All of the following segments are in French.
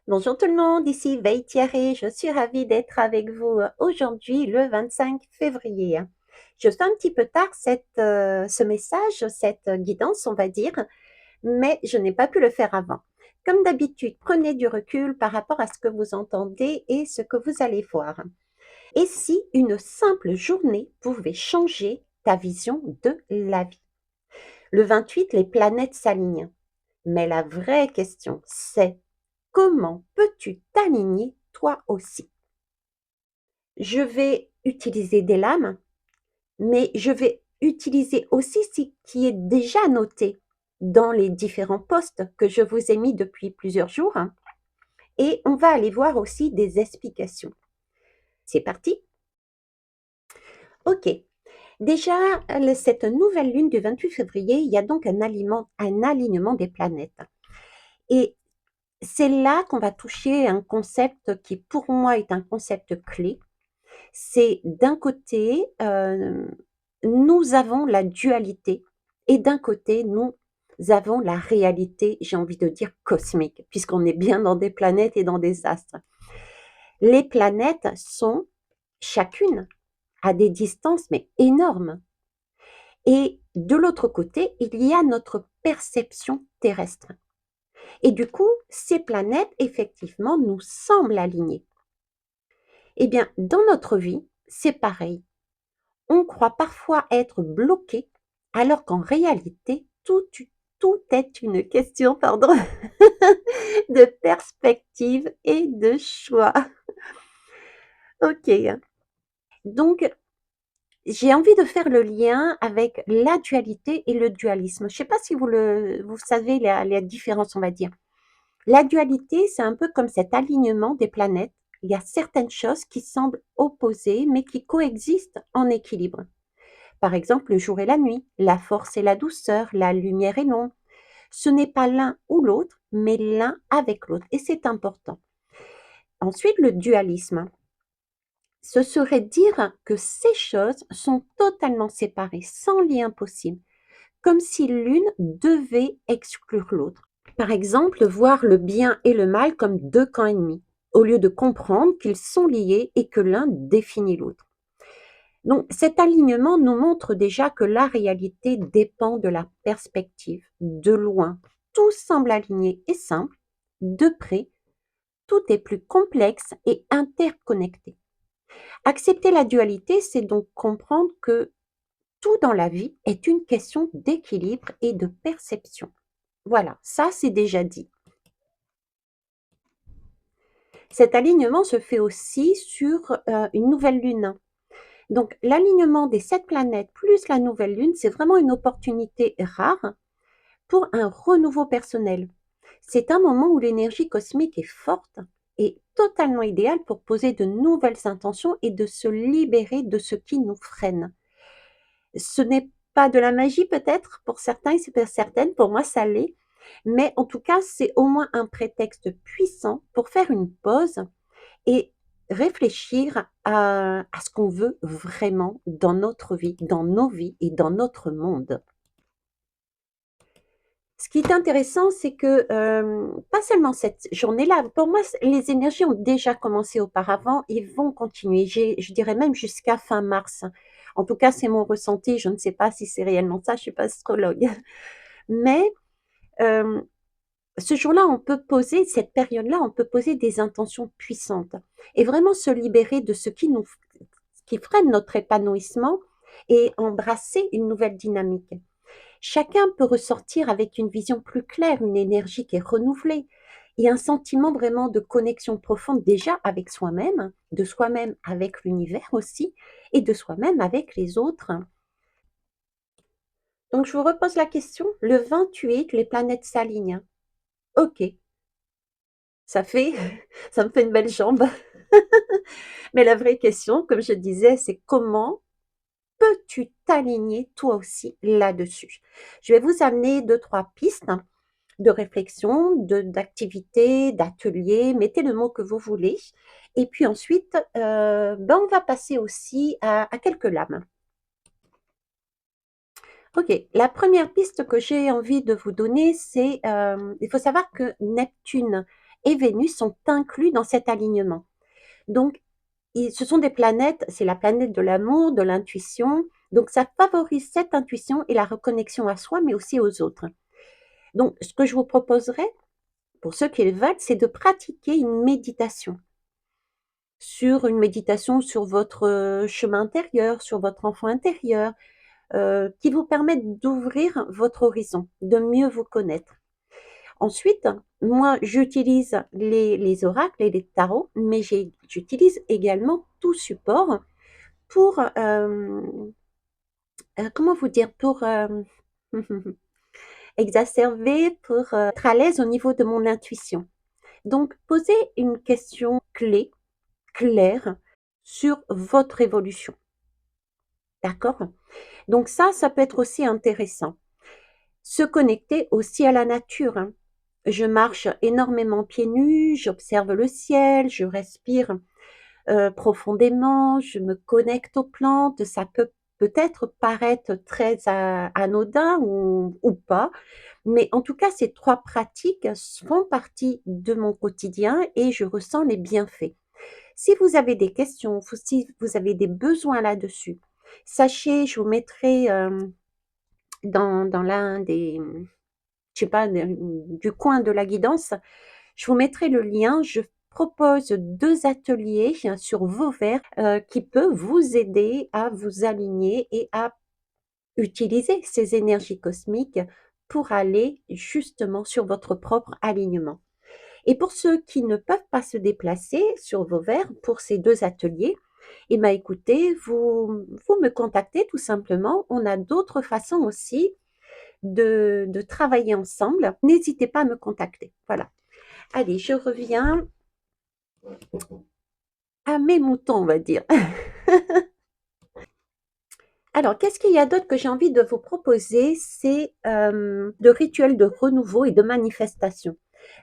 Bonjour tout le monde, ici Veille Thierry, je suis ravie d'être avec vous aujourd'hui le 25 février. Je fais un petit peu tard ce message, cette guidance on va dire, mais je n'ai pas pu le faire avant. Comme d'habitude, prenez du recul par rapport à ce que vous entendez et ce que vous allez voir. Et si une simple journée pouvait changer ta vision de la vie? Le 28, les planètes s'alignent. Mais la vraie question, c'est comment peux-tu t'aligner toi aussi? Je vais utiliser des lames, mais je vais utiliser aussi ce qui est déjà noté dans les différents posts que je vous ai mis depuis plusieurs jours. Et on va aller voir aussi des explications. C'est parti? Ok. Déjà, cette nouvelle lune du 28 février, il y a donc un alignement des planètes. Et c'est là qu'on va toucher un concept qui, pour moi, est un concept clé. C'est d'un côté, nous avons la dualité et d'un côté, nous avons la réalité, j'ai envie de dire cosmique, puisqu'on est bien dans des planètes et dans des astres. Les planètes sont chacune à des distances mais énormes. Et de l'autre côté, il y a notre perception terrestre. Et du coup, ces planètes, effectivement, nous semblent alignées. Eh bien, dans notre vie, c'est pareil. On croit parfois être bloqué, alors qu'en réalité, tout est une question, pardon, de perspective et de choix. Ok. Donc, j'ai envie de faire le lien avec la dualité et le dualisme. Je ne sais pas si vous savez la différence, on va dire. La dualité, c'est un peu comme cet alignement des planètes. Il y a certaines choses qui semblent opposées, mais qui coexistent en équilibre. Par exemple, le jour et la nuit, la force et la douceur, la lumière et l'ombre. Ce n'est pas l'un ou l'autre, mais l'un avec l'autre. Et c'est important. Ensuite, le dualisme. Ce serait dire que ces choses sont totalement séparées, sans lien possible, comme si l'une devait exclure l'autre. Par exemple, voir le bien et le mal comme deux camps ennemis, au lieu de comprendre qu'ils sont liés et que l'un définit l'autre. Donc, cet alignement nous montre déjà que la réalité dépend de la perspective. De loin, tout semble aligné et simple. De près, tout est plus complexe et interconnecté. Accepter la dualité, c'est donc comprendre que tout dans la vie est une question d'équilibre et de perception. Voilà, ça c'est déjà dit. Cet alignement se fait aussi sur une nouvelle lune. Donc, l'alignement des 7 planètes plus la nouvelle lune, c'est vraiment une opportunité rare pour un renouveau personnel. C'est un moment où l'énergie cosmique est forte et totalement idéal pour poser de nouvelles intentions et de se libérer de ce qui nous freine. Ce n'est pas de la magie peut-être pour certains et c'est pour certaines, pour moi ça l'est, mais en tout cas c'est au moins un prétexte puissant pour faire une pause et réfléchir à ce qu'on veut vraiment dans notre vie, dans nos vies et dans notre monde. Ce qui est intéressant, c'est que pas seulement cette journée-là, pour moi, les énergies ont déjà commencé auparavant et vont continuer, je dirais même jusqu'à fin mars. En tout cas, c'est mon ressenti, je ne sais pas si c'est réellement ça, je ne suis pas astrologue. Mais euh, ce jour-là, on peut poser, cette période-là, on peut poser des intentions puissantes et vraiment se libérer de ce qui freine notre épanouissement et embrasser une nouvelle dynamique. Chacun peut ressortir avec une vision plus claire, une énergie qui est renouvelée et un sentiment vraiment de connexion profonde déjà avec soi-même, de soi-même avec l'univers aussi et de soi-même avec les autres. Donc je vous repose la question, le 28, les planètes s'alignent. Ok, ça fait, ça me fait une belle jambe. Mais la vraie question, comme je disais, c'est comment peux-tu t'aligner toi aussi là-dessus? Je vais vous amener deux, trois pistes de réflexion, d'activité, d'atelier, mettez le mot que vous voulez. Et puis ensuite, on va passer aussi à quelques lames. Ok, la première piste que j'ai envie de vous donner, c'est, il faut savoir que Neptune et Vénus sont inclus dans cet alignement. Donc, ce sont des planètes, c'est la planète de l'amour, de l'intuition, donc ça favorise cette intuition et la reconnexion à soi, mais aussi aux autres. Donc, ce que je vous proposerais, pour ceux qui le veulent, c'est de pratiquer une méditation sur votre chemin intérieur, sur votre enfant intérieur, qui vous permettent d'ouvrir votre horizon, de mieux vous connaître. Ensuite, moi, j'utilise les oracles et les tarots, mais j'utilise également tout support pour, comment vous dire, pour exacerber, pour être à l'aise au niveau de mon intuition. Donc, posez une question clé, claire, sur votre évolution. D'accord? Donc ça peut être aussi intéressant. Se connecter aussi à la nature, hein. Je marche énormément pieds nus, j'observe le ciel, je respire profondément, je me connecte aux plantes. Ça peut peut-être paraître très anodin ou pas, mais en tout cas, ces 3 pratiques font partie de mon quotidien et je ressens les bienfaits. Si vous avez des questions, si vous avez des besoins là-dessus, sachez, je vous mettrai dans l'un des, je sais pas, du coin de la guidance, je vous mettrai le lien. Je propose 2 ateliers sur vos vers qui peuvent vous aider à vous aligner et à utiliser ces énergies cosmiques pour aller justement sur votre propre alignement. Et pour ceux qui ne peuvent pas se déplacer sur vos vers pour ces 2 ateliers, eh ben, écoutez, vous me contactez tout simplement. On a d'autres façons aussi de travailler ensemble. N'hésitez pas à me contacter. Voilà. Allez, je reviens à mes moutons, on va dire. Alors, qu'est-ce qu'il y a d'autre que j'ai envie de vous proposer? C'est de rituels de renouveau et de manifestation.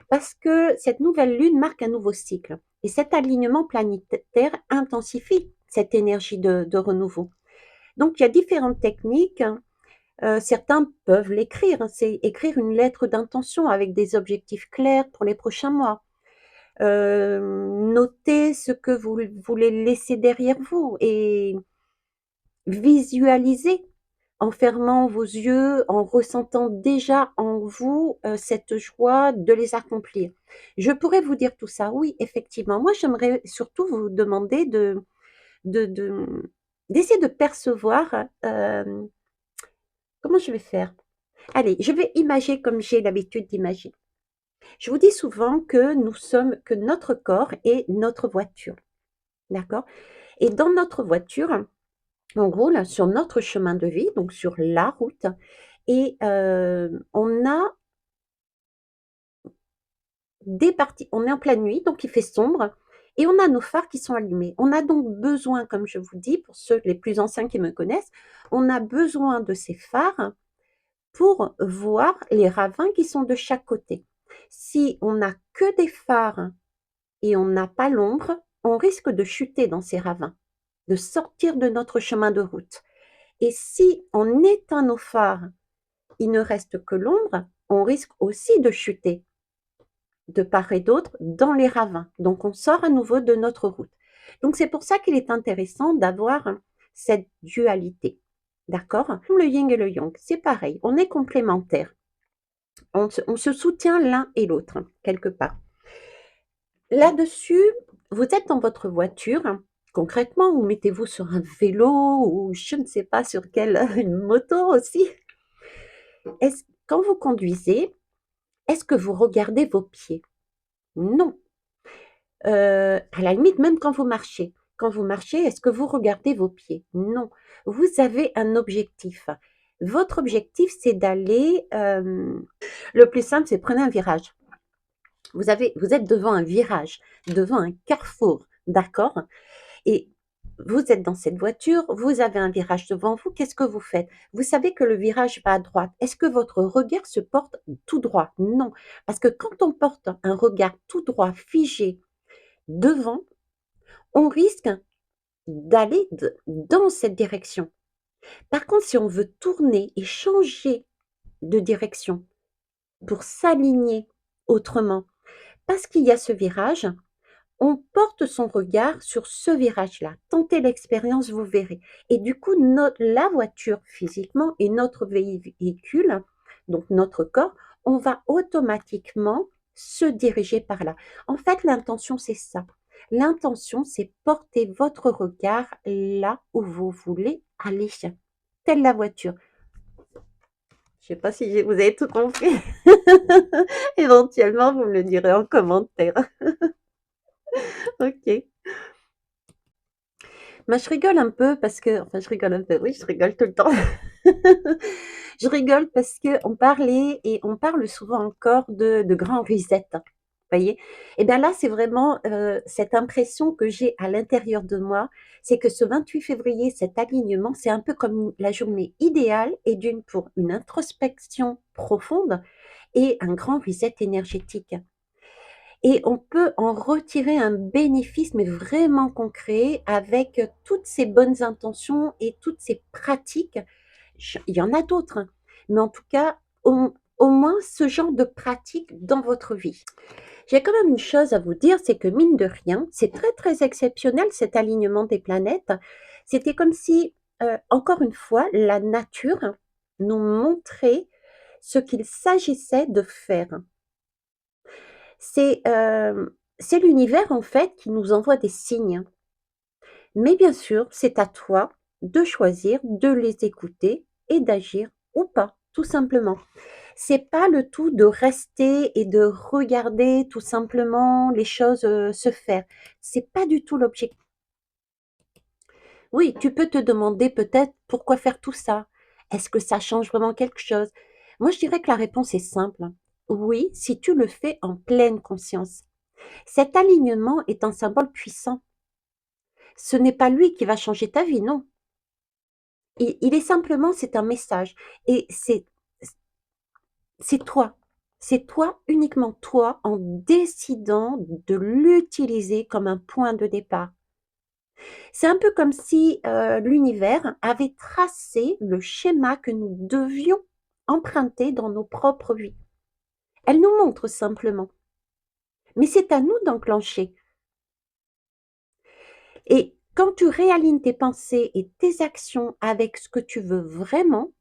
Parce que cette nouvelle lune marque un nouveau cycle. Et cet alignement planétaire intensifie cette énergie de renouveau. Donc, il y a différentes techniques. Certains peuvent l'écrire. C'est écrire une lettre d'intention avec des objectifs clairs pour les prochains mois. Notez ce que vous voulez laisser derrière vous et visualisez en fermant vos yeux, en ressentant déjà en vous cette joie de les accomplir. Je pourrais vous dire tout ça, oui, effectivement. Moi, j'aimerais surtout vous demander de, de- d'essayer de percevoir comment je vais faire. Allez, je vais imager comme j'ai l'habitude d'imaginer. Je vous dis souvent que notre corps est notre voiture, d'accord? Et dans notre voiture, on roule sur notre chemin de vie, donc sur la route, et on a des parties, on est en pleine nuit, donc il fait sombre, et on a nos phares qui sont allumés. On a donc besoin, comme je vous dis, pour ceux les plus anciens qui me connaissent, on a besoin de ces phares pour voir les ravins qui sont de chaque côté. Si on n'a que des phares et on n'a pas l'ombre, on risque de chuter dans ces ravins, de sortir de notre chemin de route. Et si on éteint nos phares, il ne reste que l'ombre, on risque aussi de chuter de part et d'autre dans les ravins. Donc on sort à nouveau de notre route. Donc c'est pour ça qu'il est intéressant d'avoir cette dualité. D'accord? Le yin et le yang, c'est pareil, on est complémentaires. On se soutient l'un et l'autre, quelque part. Là-dessus, vous êtes dans votre voiture, concrètement, ou mettez-vous sur un vélo ou je ne sais pas sur quelle, une moto aussi. Quand vous conduisez, est-ce que vous regardez vos pieds? Non. À la limite, même quand vous marchez. Quand vous marchez, est-ce que vous regardez vos pieds? Non. Vous avez un objectif. Votre objectif, c'est d'aller, le plus simple, c'est prenez un virage. Vous êtes devant un virage, devant un carrefour, d'accord? Et vous êtes dans cette voiture, vous avez un virage devant vous, qu'est-ce que vous faites? Vous savez que le virage va à droite. Est-ce que votre regard se porte tout droit? Non, parce que quand on porte un regard tout droit, figé, devant, on risque d'aller dans cette direction. Par contre, si on veut tourner et changer de direction pour s'aligner autrement, parce qu'il y a ce virage, on porte son regard sur ce virage-là. Tentez l'expérience, vous verrez. Et du coup, la voiture physiquement et notre véhicule, donc notre corps, on va automatiquement se diriger par là. En fait, l'intention, c'est ça. L'intention, c'est porter votre regard là où vous voulez aller. Telle la voiture. Je ne sais pas si vous avez tout compris. Éventuellement, vous me le direz en commentaire. Ok. Bah, je rigole un peu parce que, enfin, je rigole un peu, oui, je rigole tout le temps. Je rigole parce que on parlait et on parle souvent encore de grand reset. Vous voyez? Et bien là, c'est vraiment cette impression que j'ai à l'intérieur de moi, c'est que ce 28 février, cet alignement, c'est un peu comme la journée idéale et pour une introspection profonde et un grand reset énergétique. Et on peut en retirer un bénéfice, mais vraiment concret, avec toutes ces bonnes intentions et toutes ces pratiques. Il y en a d'autres, hein, mais en tout cas, au moins ce genre de pratique dans votre vie. J'ai quand même une chose à vous dire, c'est que mine de rien, c'est très très exceptionnel cet alignement des planètes. C'était comme si, encore une fois, la nature nous montrait ce qu'il s'agissait de faire. C'est, c'est l'univers en fait qui nous envoie des signes. Mais bien sûr, c'est à toi de choisir de les écouter et d'agir ou pas, tout simplement. C'est pas le tout de rester et de regarder tout simplement les choses, se faire. C'est pas du tout l'objectif. Oui, tu peux te demander peut-être pourquoi faire tout ça? Est-ce que ça change vraiment quelque chose? Moi, je dirais que la réponse est simple. Oui, si tu le fais en pleine conscience. Cet alignement est un symbole puissant. Ce n'est pas lui qui va changer ta vie, non. Il est simplement, c'est un message. Et c'est toi. C'est toi, uniquement toi, en décidant de l'utiliser comme un point de départ. C'est un peu comme si l'univers avait tracé le schéma que nous devions emprunter dans nos propres vies. Elle nous montre simplement. Mais c'est à nous d'enclencher. Et quand tu réalignes tes pensées et tes actions avec ce que tu veux vraiment,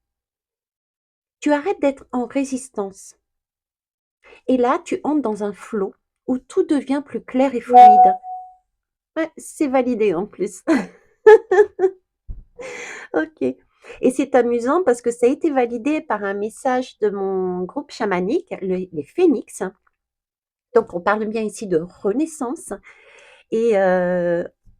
tu arrêtes d'être en résistance. Et là, tu entres dans un flot où tout devient plus clair et fluide. Ouais, c'est validé en plus. Ok. Et c'est amusant parce que ça a été validé par un message de mon groupe chamanique, les Phénix. Donc, on parle bien ici de renaissance. Et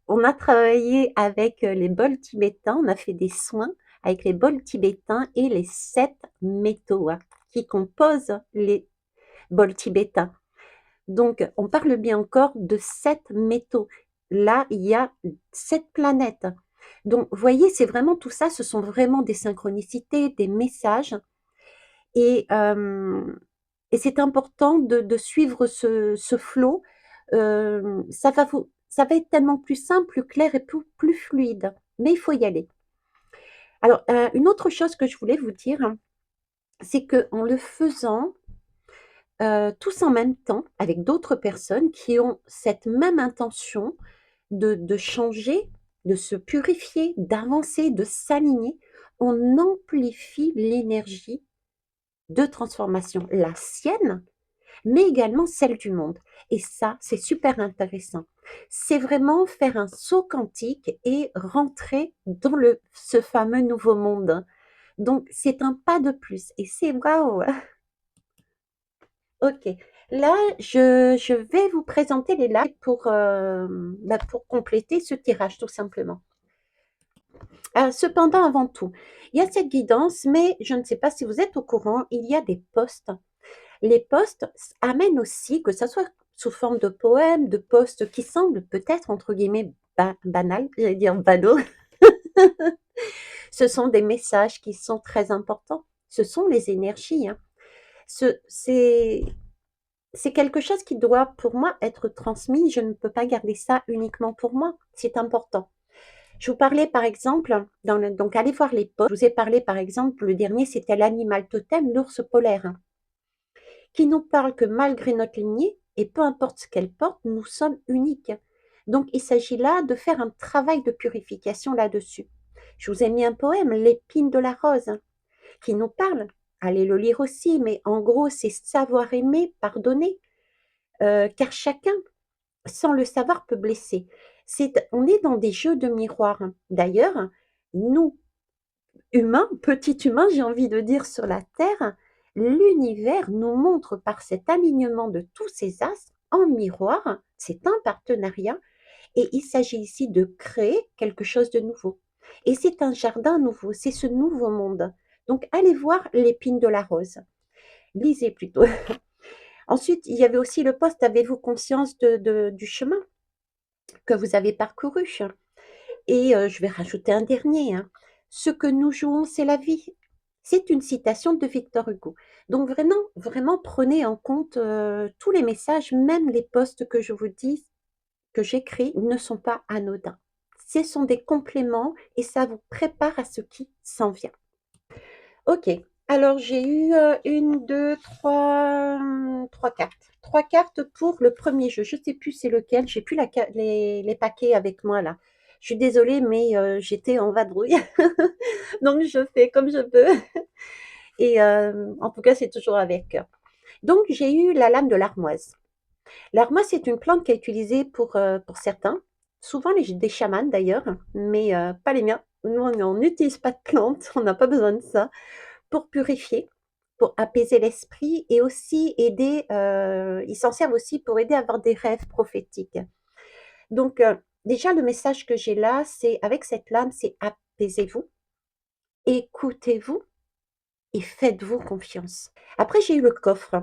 on a travaillé avec les bols tibétains, on a fait des soins avec les bols tibétains et les 7 métaux qui composent les bols tibétains. Donc, on parle bien encore de 7 métaux. Là, il y a 7 planètes. Donc, vous voyez, c'est vraiment tout ça, ce sont vraiment des synchronicités, des messages. Et, et c'est important de suivre ce flot. Ça va être tellement plus simple, plus clair et plus fluide. Mais il faut y aller. Alors, une autre chose que je voulais vous dire, c'est qu'en le faisant, tous en même temps, avec d'autres personnes qui ont cette même intention de changer, de se purifier, d'avancer, de s'aligner, on amplifie l'énergie de transformation, la sienne, mais également celle du monde. Et ça, c'est super intéressant. C'est vraiment faire un saut quantique et rentrer dans ce fameux nouveau monde. Donc, c'est un pas de plus. Et c'est waouh! Ok. Là, je vais vous présenter les lives pour compléter ce tirage, tout simplement. Cependant, avant tout, il y a cette guidance, mais je ne sais pas si vous êtes au courant, il y a des posts. Les posts amènent aussi, que ça soit sous forme de poèmes, de posts qui semblent peut-être, entre guillemets, banals, j'allais dire banaux. Ce sont des messages qui sont très importants. Ce sont les énergies, hein. C'est quelque chose qui doit, pour moi, être transmis. Je ne peux pas garder ça uniquement pour moi. C'est important. Je vous parlais par exemple, donc allez voir les posts. Je vous ai parlé par exemple, le dernier c'était l'animal totem, l'ours polaire, hein, qui nous parle que malgré notre lignée, et peu importe ce qu'elle porte, nous sommes uniques. Donc il s'agit là de faire un travail de purification là-dessus. Je vous ai mis un poème, L'épine de la rose, qui nous parle. Allez le lire aussi, mais en gros, c'est savoir aimer, pardonner, car chacun, sans le savoir, peut blesser. On est dans des jeux de miroirs. D'ailleurs, nous, humains, petits humains, j'ai envie de dire, sur la Terre, l'univers nous montre par cet alignement de tous ces astres en miroir, c'est un partenariat, et il s'agit ici de créer quelque chose de nouveau. Et c'est un jardin nouveau, c'est ce nouveau monde. Donc allez voir l'épine de la rose. Lisez plutôt. Ensuite, il y avait aussi le poste, avez-vous conscience du chemin que vous avez parcouru? Et je vais rajouter un dernier, hein. Ce que nous jouons, c'est la vie. C'est une citation de Victor Hugo. Donc vraiment, vraiment prenez en compte tous les messages, même les posts que je vous dis, que j'écris, ne sont pas anodins. Ce sont des compléments et ça vous prépare à ce qui s'en vient. Ok, alors j'ai eu une, deux, trois, trois cartes. Trois cartes pour le premier jeu. Je ne sais plus c'est lequel. J'ai plus les paquets avec moi là. Je suis désolée, mais j'étais en vadrouille. Donc je fais comme je peux. Et en tout cas, c'est toujours avec cœur. Donc j'ai eu la lame de l'armoise. L'armoise, c'est une plante qui est utilisée pour certains, souvent des chamans d'ailleurs, mais pas les miens. Nous, on n'utilise pas de plantes, on n'a pas besoin de ça pour purifier, pour apaiser l'esprit et aussi aider, ils s'en servent aussi pour aider à avoir des rêves prophétiques. Donc, déjà, le message que j'ai là, c'est avec cette lame, c'est apaisez-vous, écoutez-vous et faites-vous confiance. Après, j'ai eu le coffre.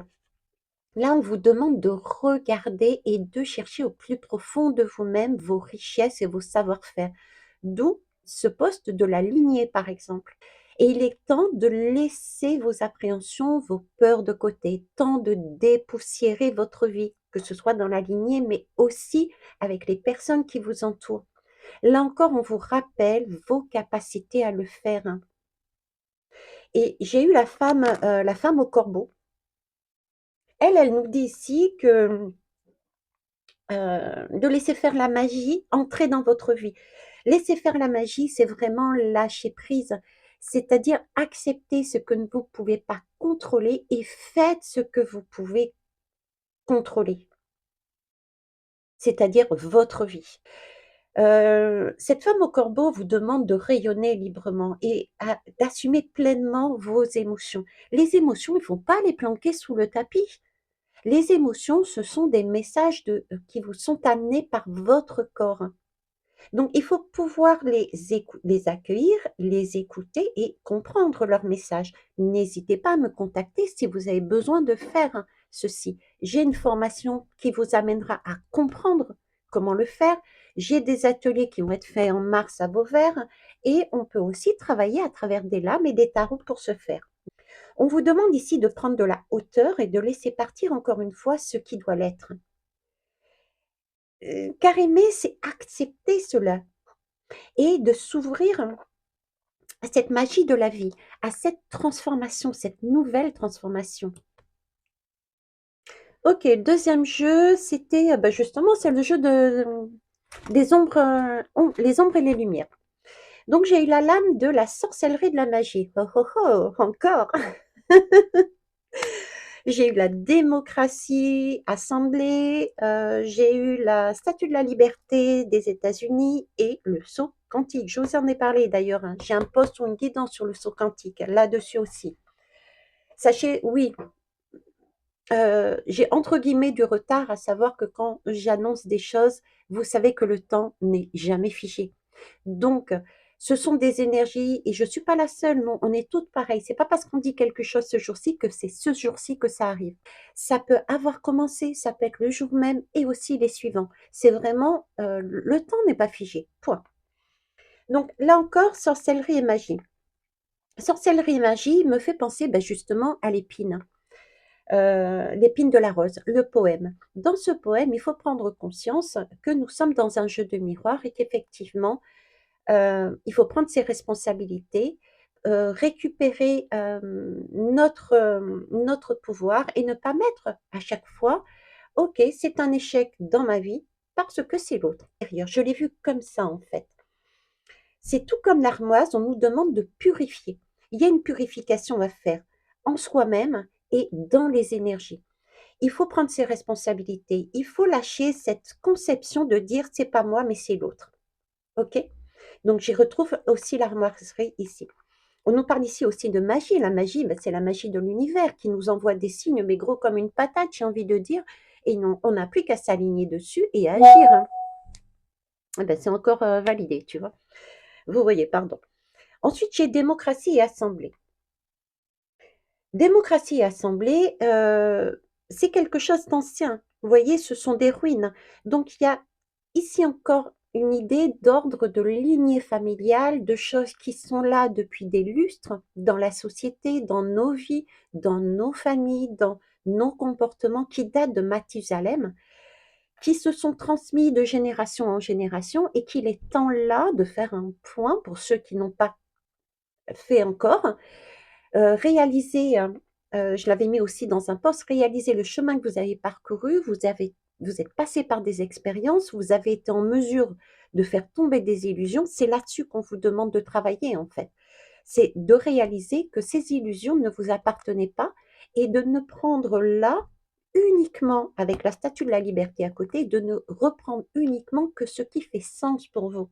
Là, on vous demande de regarder et de chercher au plus profond de vous-même vos richesses et vos savoir-faire. D'où ce poste de la lignée, par exemple. Et il est temps de laisser vos appréhensions, vos peurs de côté, temps de dépoussiérer votre vie, que ce soit dans la lignée, mais aussi avec les personnes qui vous entourent. Là encore, on vous rappelle vos capacités à le faire, hein. Et j'ai eu la femme au corbeau. Elle nous dit ici que de laisser faire la magie entrer dans votre vie. Laisser faire la magie, c'est vraiment lâcher prise, c'est-à-dire accepter ce que vous ne pouvez pas contrôler et faites ce que vous pouvez contrôler, c'est-à-dire votre vie. Cette femme au corbeau vous demande de rayonner librement et d'assumer pleinement vos émotions. Les émotions, il ne faut pas les planquer sous le tapis. Les émotions, ce sont des messages qui vous sont amenés par votre corps. Donc, il faut pouvoir les accueillir, les écouter et comprendre leur message. N'hésitez pas à me contacter si vous avez besoin de faire ceci. J'ai une formation qui vous amènera à comprendre comment le faire. J'ai des ateliers qui vont être faits en mars à Vauvert et on peut aussi travailler à travers des lames et des tarots pour ce faire. On vous demande ici de prendre de la hauteur et de laisser partir encore une fois ce qui doit l'être. Car aimer, c'est accepter cela et de s'ouvrir à cette magie de la vie, à cette transformation, cette nouvelle transformation. Ok, le deuxième jeu, c'était justement, c'est le jeu des ombres, les ombres et les lumières. Donc j'ai eu la lame de la sorcellerie de la magie. Oh oh oh, encore. J'ai eu la démocratie assemblée, j'ai eu la statue de la liberté des États-Unis et le saut quantique. Je vous en ai parlé d'ailleurs, hein. J'ai un post ou une guidance sur le saut quantique, là-dessus aussi. Sachez, oui, j'ai entre guillemets du retard, à savoir que quand j'annonce des choses, vous savez que le temps n'est jamais figé. Donc, ce sont des énergies et je ne suis pas la seule, non, on est toutes pareilles. C'est pas parce qu'on dit quelque chose ce jour-ci que c'est ce jour-ci que ça arrive. Ça peut avoir commencé, ça peut être le jour même et aussi les suivants. C'est vraiment, le temps n'est pas figé, point. Donc là encore, sorcellerie et magie. Sorcellerie et magie me fait penser justement à l'épine. L'épine de la rose, le poème. Dans ce poème, il faut prendre conscience que nous sommes dans un jeu de miroir et qu'effectivement, il faut prendre ses responsabilités, récupérer notre pouvoir et ne pas mettre à chaque fois OK, c'est un échec dans ma vie parce que c'est l'autre. Je l'ai vu comme ça, en fait. C'est tout comme l'armoise, on nous demande de purifier. Il y a une purification à faire en soi-même et dans les énergies. Il faut prendre ses responsabilités. Il faut lâcher cette conception de dire c'est pas moi, mais c'est l'autre. OK? Donc, j'y retrouve aussi l'armoiserie ici. On nous parle ici aussi de magie. La magie, ben, c'est la magie de l'univers qui nous envoie des signes, mais gros comme une patate, j'ai envie de dire. Et non, on n'a plus qu'à s'aligner dessus et à agir, hein. Eh ben, c'est encore validé, tu vois. Vous voyez, pardon. Ensuite, j'ai démocratie et assemblée. Démocratie et assemblée, c'est quelque chose d'ancien. Vous voyez, ce sont des ruines. Donc il y a ici encore une idée d'ordre de lignée familiale, de choses qui sont là depuis des lustres dans la société, dans nos vies, dans nos familles, dans nos comportements qui datent de Mathusalem, qui se sont transmis de génération en génération et qu'il est temps là de faire un point pour ceux qui n'ont pas fait encore. Réaliser, je l'avais mis aussi dans un post, réaliser le chemin que vous avez parcouru, vous êtes passé par des expériences, vous avez été en mesure de faire tomber des illusions. C'est là-dessus qu'on vous demande de travailler, en fait. C'est de réaliser que ces illusions ne vous appartenaient pas et de ne prendre là uniquement, avec la statue de la liberté à côté, de ne reprendre uniquement que ce qui fait sens pour vous.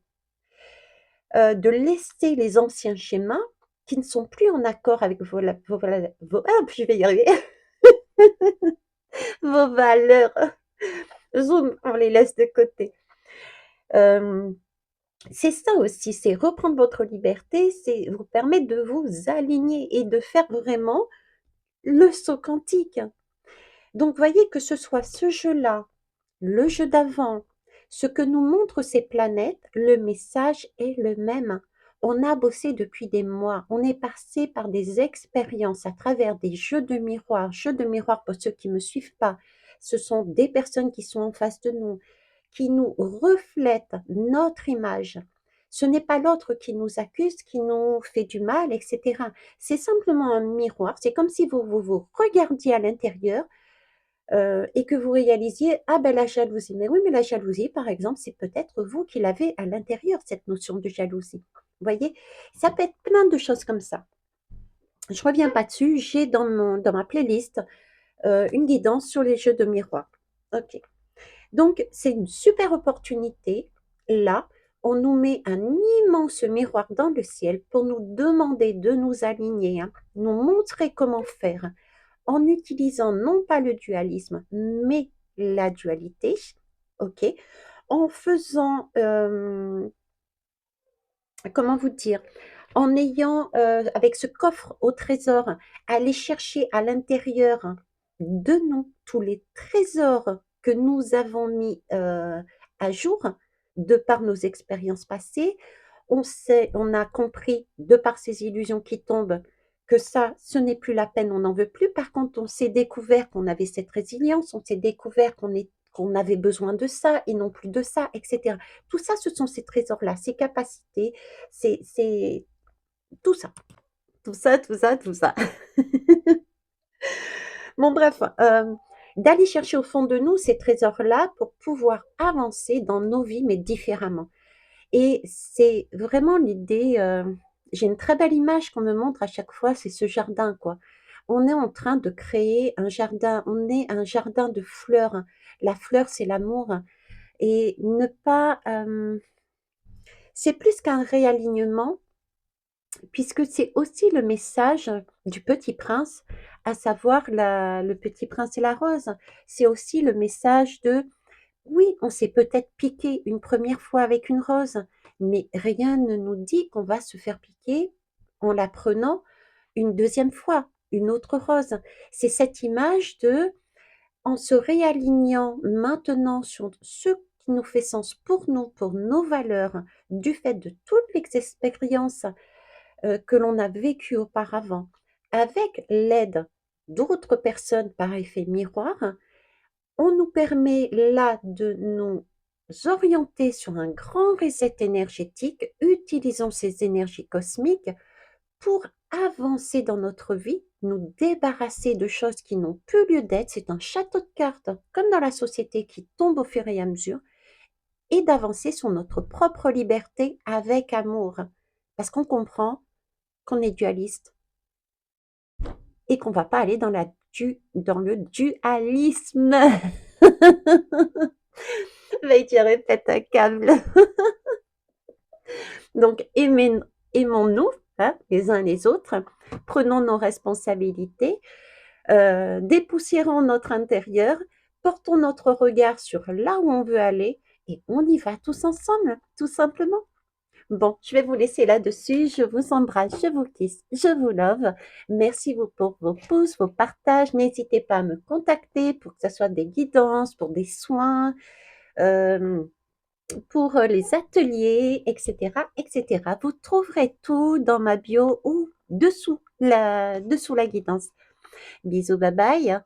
De laisser les anciens schémas qui ne sont plus en accord avec je vais y arriver, vos valeurs. Zoom, on les laisse de côté. C'est ça aussi, c'est reprendre votre liberté, c'est vous permettre de vous aligner et de faire vraiment le saut quantique. Donc, voyez que ce soit ce jeu-là, le jeu d'avant, ce que nous montrent ces planètes, le message est le même. On a bossé depuis des mois, on est passé par des expériences à travers des jeux de miroir. Jeux de miroir, pour ceux qui ne me suivent pas, ce sont des personnes qui sont en face de nous, qui nous reflètent notre image. Ce n'est pas l'autre qui nous accuse, qui nous fait du mal, etc. C'est simplement un miroir. C'est comme si vous regardiez à l'intérieur et que vous réalisiez, ah ben la jalousie. Mais oui, mais la jalousie, par exemple, c'est peut-être vous qui l'avez à l'intérieur, cette notion de jalousie. Vous voyez, ça peut être plein de choses comme ça. Je reviens pas dessus, j'ai dans ma playlist une guidance sur les jeux de miroir. Ok. Donc, c'est une super opportunité. Là, on nous met un immense miroir dans le ciel pour nous demander de nous aligner, hein, nous montrer comment faire en utilisant non pas le dualisme, mais la dualité, ok, en faisant, comment vous dire, en ayant, avec ce coffre au trésor, aller chercher à l'intérieur de nous tous les trésors que nous avons mis à jour de par nos expériences passées. On sait, on a compris de par ces illusions qui tombent que ça, ce n'est plus la peine, on n'en veut plus. Par contre, on s'est découvert qu'on avait cette résilience, on s'est découvert qu'on avait besoin de ça et non plus de ça, etc. Tout ça, ce sont ces trésors-là, ces capacités, c'est tout ça, tout ça, tout ça, tout ça. Bon, bref, d'aller chercher au fond de nous ces trésors-là pour pouvoir avancer dans nos vies, mais différemment. Et c'est vraiment l'idée, j'ai une très belle image qu'on me montre à chaque fois, c'est ce jardin, quoi. On est en train de créer un jardin, on est un jardin de fleurs. La fleur, c'est l'amour. Et ne pas, c'est plus qu'un réalignement, puisque c'est aussi le message du Petit Prince, à savoir le Petit Prince et la rose. C'est aussi le message de oui, on s'est peut-être piqué une première fois avec une rose, mais rien ne nous dit qu'on va se faire piquer en la prenant une deuxième fois, une autre rose. C'est cette image de, en se réalignant maintenant sur ce qui nous fait sens pour nous, pour nos valeurs, du fait de toutes les expériences que l'on a vécues auparavant, avec l'aide d'autres personnes par effet miroir, on nous permet là de nous orienter sur un grand reset énergétique, utilisons ces énergies cosmiques pour avancer dans notre vie nous débarrasser de choses qui n'ont plus lieu d'être. C'est un château de cartes, comme dans la société, qui tombe au fur et à mesure, et d'avancer sur notre propre liberté avec amour. Parce qu'on comprend qu'on est dualiste et qu'on va pas aller dans le dualisme. Mais tu répètes un câble. Donc, aimons-nous, hein, les uns les autres, prenons nos responsabilités, dépoussiérons notre intérieur, portons notre regard sur là où on veut aller et on y va tous ensemble, tout simplement. Bon, je vais vous laisser là-dessus. Je vous embrasse, je vous kiss, je vous love. Merci pour vos pouces, vos partages. N'hésitez pas à me contacter pour que ce soit des guidances, pour des soins, euh, pour les ateliers, etc., etc. Vous trouverez tout dans ma bio ou dessous la guidance. Bisous, bye bye.